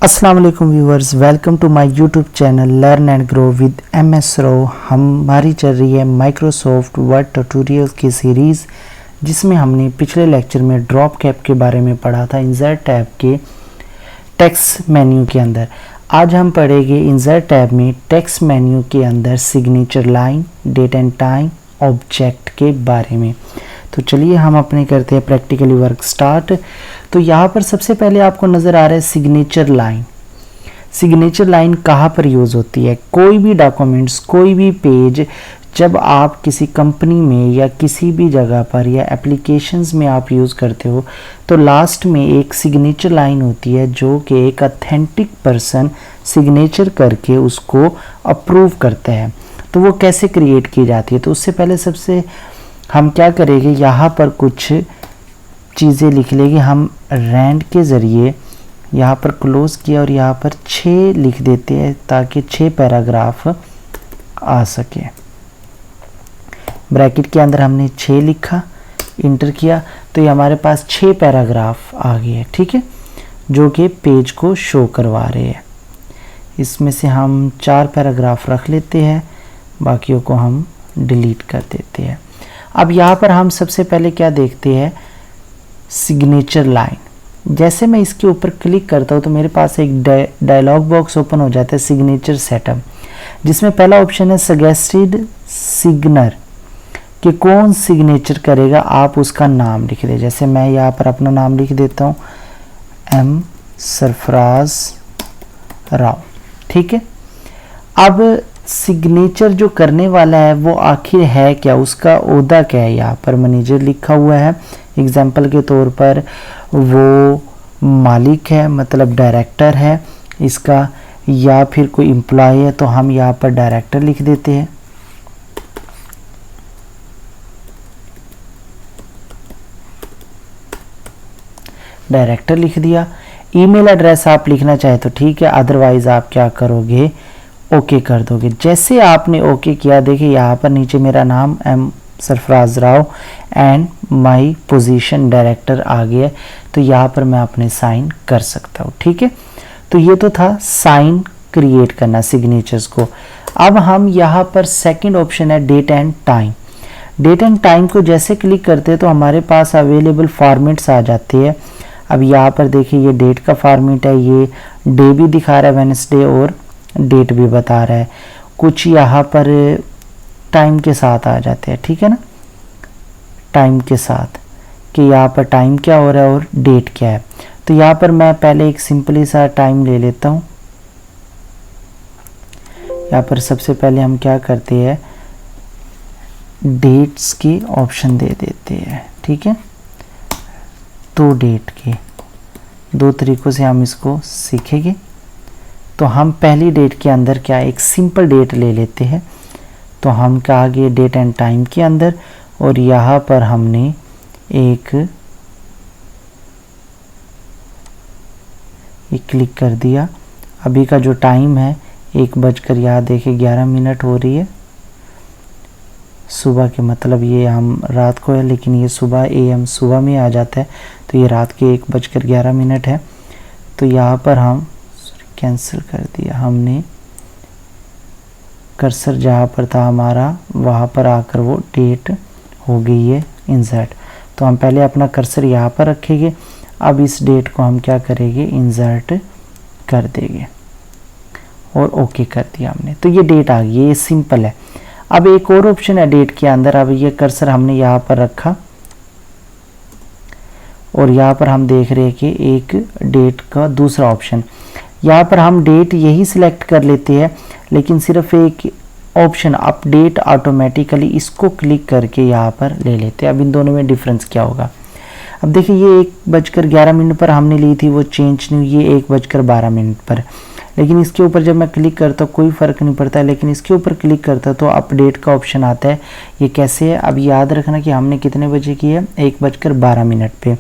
अस्सलाम वालेकुम viewers, welcome to my YouTube channel learn and grow with MS रो। हमारी चल रही है माइक्रोसॉफ्ट वर्ड ट्यूटोरियल की सीरीज़, जिसमें हमने पिछले लेक्चर में ड्रॉप कैप के बारे में पढ़ा था इंसर्ट टैब के टेक्स्ट मेन्यू के अंदर। आज हम पढ़ेंगे इंसर्ट टैब में टेक्स्ट मेन्यू के अंदर signature line, date and time, object के बारे में। तो चलिए हम अपने करते हैं प्रैक्टिकली वर्क स्टार्ट। तो यहाँ पर सबसे पहले आपको नज़र आ रहा है सिग्नेचर लाइन। सिग्नेचर लाइन कहाँ पर यूज़ होती है? कोई भी डॉक्यूमेंट्स, कोई भी पेज जब आप किसी कंपनी में या किसी भी जगह पर या एप्लीकेशंस में आप यूज़ करते हो तो लास्ट में एक सिग्नेचर लाइन होती है जो कि एक ऑथेंटिक पर्सन सिग्नेचर करके उसको अप्रूव करता है। तो वो कैसे क्रिएट की जाती है? तो उससे पहले सबसे हम क्या करेंगे, यहाँ पर कुछ चीज़ें लिख लेंगे। हम रैंड के ज़रिए यहाँ पर क्लोज़ किया और यहाँ पर 6 लिख देते हैं ताकि 6 पैराग्राफ आ सके। ब्रैकेट के अंदर हमने 6 लिखा, इंटर किया तो ये हमारे पास 6 पैराग्राफ आ गए हैं, ठीक है, जो कि पेज को शो करवा रहे हैं। इसमें से हम 4 पैराग्राफ रख लेते हैं, बाकियों को हम डिलीट कर देते हैं। अब यहाँ पर हम सबसे पहले क्या देखते हैं, सिग्नेचर लाइन। जैसे मैं इसके ऊपर क्लिक करता हूँ तो मेरे पास एक डायलॉग बॉक्स ओपन हो जाता है सिग्नेचर सेटअप, जिसमें पहला ऑप्शन है सजेस्टेड सिग्नर, कि कौन सिग्नेचर करेगा, आप उसका नाम लिख दें। जैसे मैं यहाँ पर अपना नाम लिख देता हूँ, M सरफराज राव, ठीक है। अब सिग्नेचर जो करने वाला है वो आखिर है क्या, उसका ओहदा क्या है? यहाँ पर मैनेजर लिखा हुआ है, एग्जाम्पल के तौर पर वो मालिक है, मतलब डायरेक्टर है इसका, या फिर कोई एम्प्लॉय है, तो हम यहाँ पर डायरेक्टर लिख देते हैं। डायरेक्टर लिख दिया। ईमेल एड्रेस आप लिखना चाहे तो ठीक है, अदरवाइज आप क्या करोगे, ओके कर दोगे। जैसे आपने ओके किया, देखिए यहाँ पर नीचे मेरा नाम M Sarfaraz Rao and my position director आ गया, तो यहाँ पर मैं अपने साइन कर सकता हूँ, ठीक है। तो ये तो था साइन क्रिएट करना सिग्नेचर्स को। अब हम यहाँ पर सेकंड ऑप्शन है date and time. Date and time को जैसे क्लिक करते हैं तो हमारे पास अवेलेबल फॉर्मेट्स आ जाते हैं। अब यहाँ पर देखिए ये डेट का फॉर्मेट है, ये डे भी दिखा रहा है वेडनेसडे और डेट भी बता रहा है। कुछ यहाँ पर टाइम के साथ आ जाते हैं, ठीक है ना, टाइम के साथ कि यहाँ पर टाइम क्या हो रहा है और डेट क्या है। तो यहाँ पर मैं पहले एक सिंपली सा टाइम ले लेता हूँ। यहाँ पर सबसे पहले हम क्या करते हैं, डेट्स की ऑप्शन दे देते हैं, ठीक है। तो डेट के 2 तरीक़ों से हम इसको सीखेंगे। तो हम पहली डेट के अंदर क्या एक सिंपल डेट ले लेते हैं। तो हम क्या आगे डेट एंड टाइम के अंदर, और यहाँ पर हमने एक क्लिक कर दिया। अभी का जो टाइम है 1 यहाँ देखिए 11 मिनट हो रही है सुबह के, मतलब ये हम रात को है लेकिन ये सुबह AM सुबह में आ जाता है, तो ये रात के 1:11 है। तो यहाँ पर हम कैंसिल कर दिया, हमने कर्सर जहाँ पर था हमारा वहाँ पर आकर वो डेट हो गई है इंसर्ट। तो हम पहले अपना कर्सर यहाँ पर रखेंगे। अब इस डेट को हम क्या करेंगे, इंसर्ट कर देंगे और ओके कर दिया हमने। तो ये डेट आ गई, ये सिंपल है। अब एक और ऑप्शन है डेट के अंदर। अब ये कर्सर हमने यहाँ पर रखा और यहाँ पर हम देख रहे हैं कि एक डेट का दूसरा ऑप्शन, यहाँ पर हम डेट यही सिलेक्ट कर लेते हैं, लेकिन सिर्फ एक ऑप्शन अपडेट ऑटोमेटिकली, इसको क्लिक करके यहाँ पर ले लेते हैं। अब इन दोनों में डिफरेंस क्या होगा? अब देखिए ये 1:11 पर हमने ली थी, वो चेंज नहीं हुई, ये 1:12 पर। लेकिन इसके ऊपर जब मैं क्लिक करता हूँ कोई फ़र्क नहीं पड़ता है, लेकिन इसके ऊपर क्लिक करता तो अपडेट का ऑप्शन आता है। ये कैसे है? अब याद रखना कि हमने कितने बजे की है, 1:12 पे।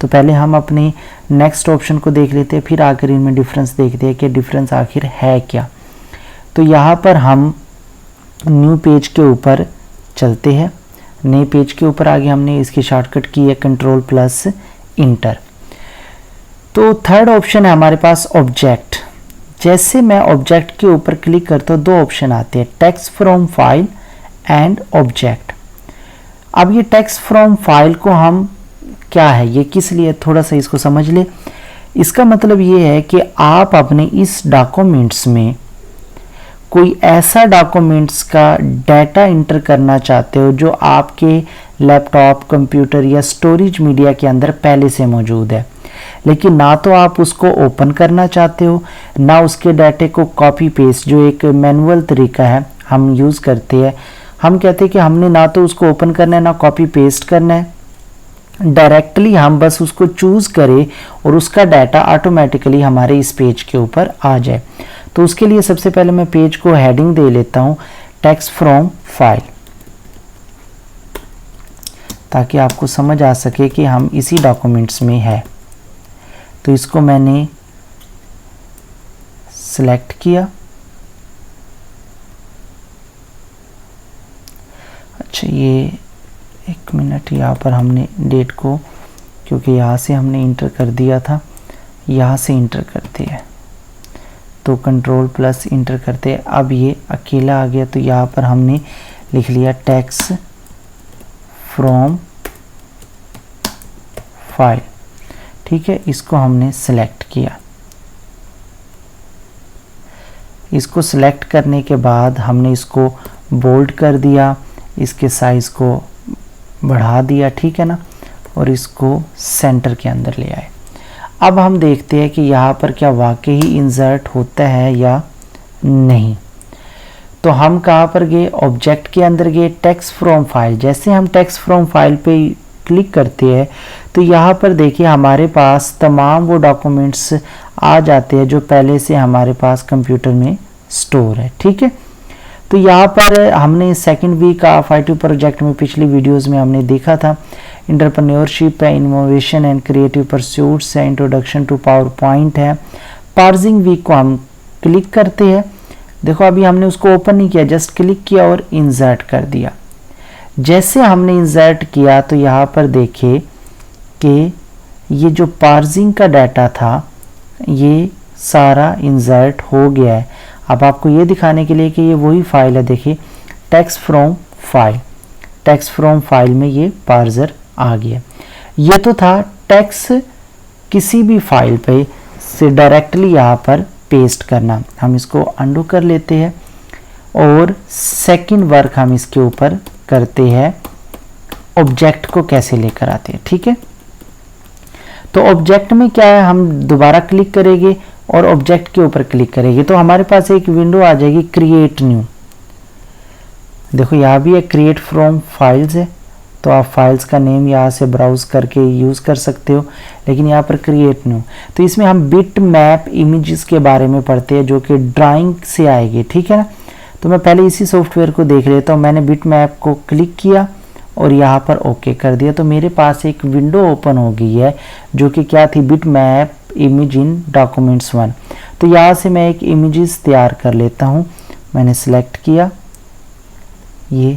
तो पहले हम अपने नेक्स्ट ऑप्शन को देख लेते हैं, फिर आकर इनमें डिफरेंस देखते हैं कि डिफरेंस आखिर है क्या। तो यहाँ पर हम न्यू पेज के ऊपर चलते हैं। नए पेज के ऊपर आगे हमने इसकी शॉर्टकट की है Ctrl+Enter। तो थर्ड ऑप्शन है हमारे पास ऑब्जेक्ट। जैसे मैं ऑब्जेक्ट के ऊपर क्लिक करता हूँ, दो ऑप्शन आते हैं, text from file and object. अब ये टेक्स्ट फ्रॉम फाइल को हम क्या है, ये किस लिए, थोड़ा सा इसको समझ ले। इसका मतलब ये है कि आप अपने इस डॉक्यूमेंट्स में कोई ऐसा डॉक्यूमेंट्स का डाटा इंटर करना चाहते हो जो आपके लैपटॉप, कंप्यूटर या स्टोरेज मीडिया के अंदर पहले से मौजूद है, लेकिन ना तो आप उसको ओपन करना चाहते हो, ना उसके डाटे को कॉपी पेस्ट, जो एक मैनुअल तरीका है हम यूज़ करते हैं। हम कहते हैं कि हमने ना तो उसको ओपन करना है ना कॉपी पेस्ट करना है, डायरेक्टली हम बस उसको चूज़ करें और उसका डाटा ऑटोमेटिकली हमारे इस पेज के ऊपर आ जाए। तो उसके लिए सबसे पहले मैं पेज को हेडिंग दे लेता हूँ टेक्स्ट फ्रॉम फाइल, ताकि आपको समझ आ सके कि हम इसी डॉक्यूमेंट्स में है। तो इसको मैंने सेलेक्ट किया। अच्छा, ये एक मिनट, यहाँ पर हमने डेट को, क्योंकि यहाँ से हमने इंटर कर दिया था, यहाँ से इंटर करते हैं, तो कंट्रोल प्लस इंटर करते हैं। अब ये अकेला आ गया, तो यहाँ पर हमने लिख लिया टेक्स्ट फ्रॉम फाइल। ठीक है, इसको हमने सेलेक्ट किया। इसको सेलेक्ट करने के बाद हमने इसको बोल्ड कर दिया, इसके साइज को बढ़ा दिया, ठीक है ना, और इसको सेंटर के अंदर ले आए। अब हम देखते हैं कि यहाँ पर क्या वाकई ही इंसर्ट होता है या नहीं। तो हम कहाँ पर गए, ऑब्जेक्ट के अंदर गए, टेक्स्ट फ्रॉम फाइल। जैसे हम टेक्स्ट फ्रॉम फाइल पे क्लिक करते हैं तो यहाँ पर देखिए हमारे पास तमाम वो डॉक्यूमेंट्स आ जाते हैं जो पहले से हमारे पास कंप्यूटर में स्टोर है। ठीक है, तो यहाँ पर हमने second week of IT project में पिछली वीडियोस में हमने देखा था, एंटरप्रेन्योरशिप है, इनोवेशन एंड क्रिएटिव परस्यूट्स है, इंट्रोडक्शन टू पावर पॉइंट है। पार्सिंग वीक को हम क्लिक करते हैं। देखो अभी हमने उसको ओपन नहीं किया, जस्ट क्लिक किया और इंसर्ट कर दिया। जैसे हमने इंसर्ट किया तो यहाँ पर देखिए कि ये जो पार्सिंग का डाटा था ये सारा इंसर्ट हो गया है। अब आपको ये दिखाने के लिए कि ये वही फाइल है, देखिए text from file, text from file में ये पार्सर आ गया। ये तो था टेक्स्ट किसी भी फाइल पे से डायरेक्टली यहाँ पर पेस्ट करना। हम इसको अंडू कर लेते हैं और सेकंड वर्क हम इसके ऊपर करते हैं, ऑब्जेक्ट को कैसे लेकर आते हैं। ठीक है, तो ऑब्जेक्ट में क्या है, हम दोबारा क्लिक करेंगे और ऑब्जेक्ट के ऊपर क्लिक करेंगे तो हमारे पास एक विंडो आ जाएगी, क्रिएट न्यू। देखो यहाँ भी एक क्रिएट फ्रॉम फाइल्स है, तो आप फाइल्स का नेम यहाँ से ब्राउज करके यूज़ कर सकते हो, लेकिन यहाँ पर क्रिएट न्यू। तो इसमें हम बिट मैप इमेजेस के बारे में पढ़ते हैं जो कि ड्राइंग से आएगी। ठीक है ना, तो मैं पहले इसी सॉफ्टवेयर को देख लेता हूँ। मैंने बिट मैप को क्लिक किया और यहाँ पर ओके कर दिया, तो मेरे पास एक विंडो ओपन हो गई है जो कि क्या थी, bit map image in documents 1। तो यहाँ से मैं एक इमेजेस तैयार कर लेता हूँ। मैंने सेलेक्ट किया ये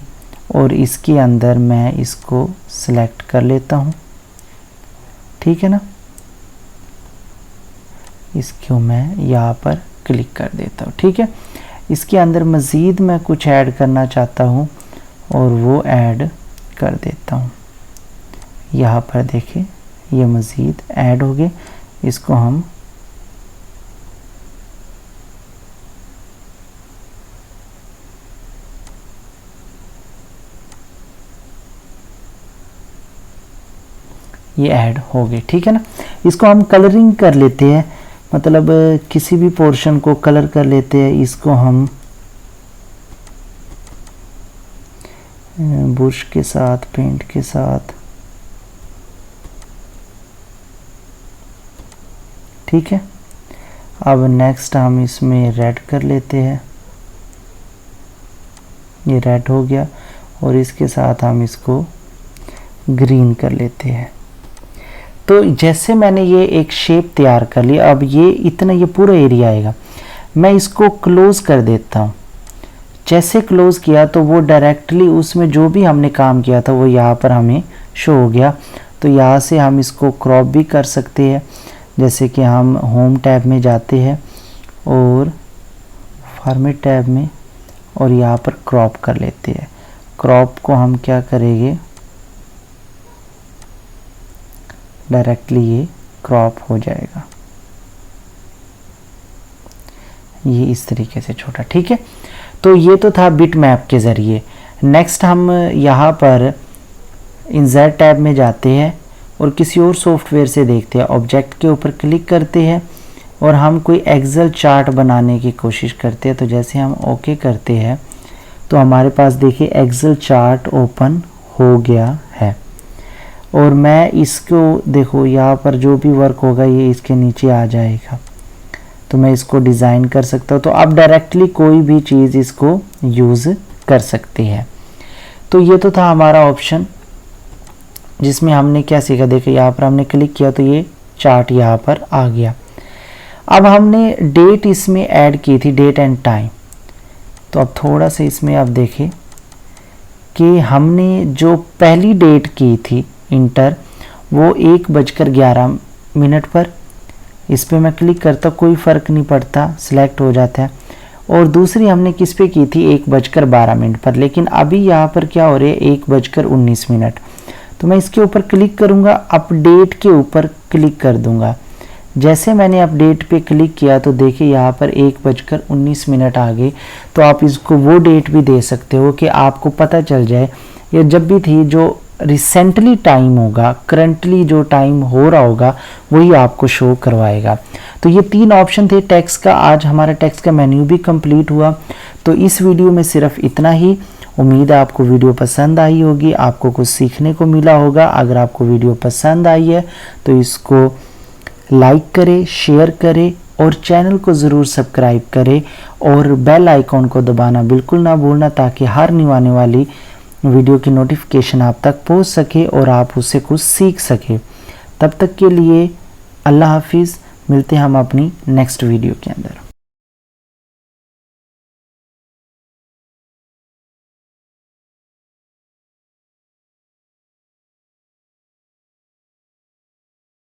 और इसके अंदर मैं इसको सेलेक्ट कर लेता हूँ। ठीक है ना, इसको मैं यहाँ पर क्लिक कर देता हूँ। ठीक है, इसके अंदर मज़ीद मैं कुछ ऐड करना चाहता हूँ और वो ऐड कर देता हूँ। यहाँ पर देखिए ये मज़ीद ऐड हो गए, इसको हम ये ऐड हो गए। ठीक है ना, इसको हम कलरिंग कर लेते हैं, मतलब किसी भी पोर्शन को कलर कर लेते हैं। इसको हम ब्रश के साथ, पेंट के साथ, ठीक है। अब नेक्स्ट हम इसमें रेड कर लेते हैं, ये रेड हो गया और इसके साथ हम इसको ग्रीन कर लेते हैं। तो जैसे मैंने ये एक शेप तैयार कर लिया, अब ये इतना ये पूरा एरिया आएगा। मैं इसको क्लोज कर देता हूँ। जैसे क्लोज किया तो वो डायरेक्टली उसमें जो भी हमने काम किया था वो यहाँ पर हमें शो हो गया। तो यहाँ से हम इसको क्रॉप भी कर सकते हैं। जैसे कि हम होम टैब में जाते हैं और फॉर्मेट टैब में और यहाँ पर क्रॉप कर लेते हैं। क्रॉप को हम क्या करेंगे, डायरेक्टली ये क्रॉप हो जाएगा, ये इस तरीके से छोटा। ठीक है, तो ये तो था बिट मैप के ज़रिए। नेक्स्ट हम यहाँ पर इंसर्ट टैब में जाते हैं और किसी और सॉफ्टवेयर से देखते हैं। ऑब्जेक्ट के ऊपर क्लिक करते हैं और हम कोई एक्सेल चार्ट बनाने की कोशिश करते हैं। तो जैसे हम ओके करते हैं तो हमारे पास देखिए एक्सेल चार्ट ओपन हो गया है। और मैं इसको देखो यहाँ पर जो भी वर्क होगा ये इसके नीचे आ जाएगा, तो मैं इसको डिज़ाइन कर सकता हूँ। तो आप डायरेक्टली कोई भी चीज़ इसको यूज़ कर सकते हैं। तो ये तो था हमारा ऑप्शन जिसमें हमने क्या सीखा। देखिए यहाँ पर हमने क्लिक किया तो ये चार्ट यहाँ पर आ गया। अब हमने डेट इसमें ऐड की थी, डेट एंड टाइम। तो अब थोड़ा सा इसमें आप देखें कि हमने जो पहली डेट की थी इंटर, वो 1:11 पर। इस पर मैं क्लिक करता, कोई फ़र्क नहीं पड़ता, सिलेक्ट हो जाता है। और दूसरी हमने किस पे की थी, 1:12 पर। लेकिन अभी यहाँ पर क्या हो रहा है, 1:19। तो मैं इसके ऊपर क्लिक करूँगा, अपडेट के ऊपर क्लिक कर दूँगा। जैसे मैंने अपडेट पे क्लिक किया तो देखिए यहाँ पर 1:19 आ गए। तो आप इसको वो डेट भी दे सकते हो कि आपको पता चल जाए, ये जब भी थी जो रिसेंटली टाइम होगा, करंटली जो टाइम हो रहा होगा वही आपको शो करवाएगा। तो ये 3 ऑप्शन थे टेक्स्ट का। आज हमारा टेक्स्ट का मेन्यू भी कंप्लीट हुआ। तो इस वीडियो में सिर्फ इतना ही। उम्मीद है आपको वीडियो पसंद आई होगी, आपको कुछ सीखने को मिला होगा। अगर आपको वीडियो पसंद आई है तो इसको लाइक करें, शेयर करें और चैनल को ज़रूर सब्सक्राइब करें और बेल आइकॉन को दबाना बिल्कुल ना भूलना, ताकि हर न्यू आने वाली वीडियो की नोटिफिकेशन आप तक पहुंच सके और आप उससे कुछ सीख सके। तब तक के लिए अल्लाह हाफिज़। मिलते हैं हम अपनी नेक्स्ट वीडियो के अंदर।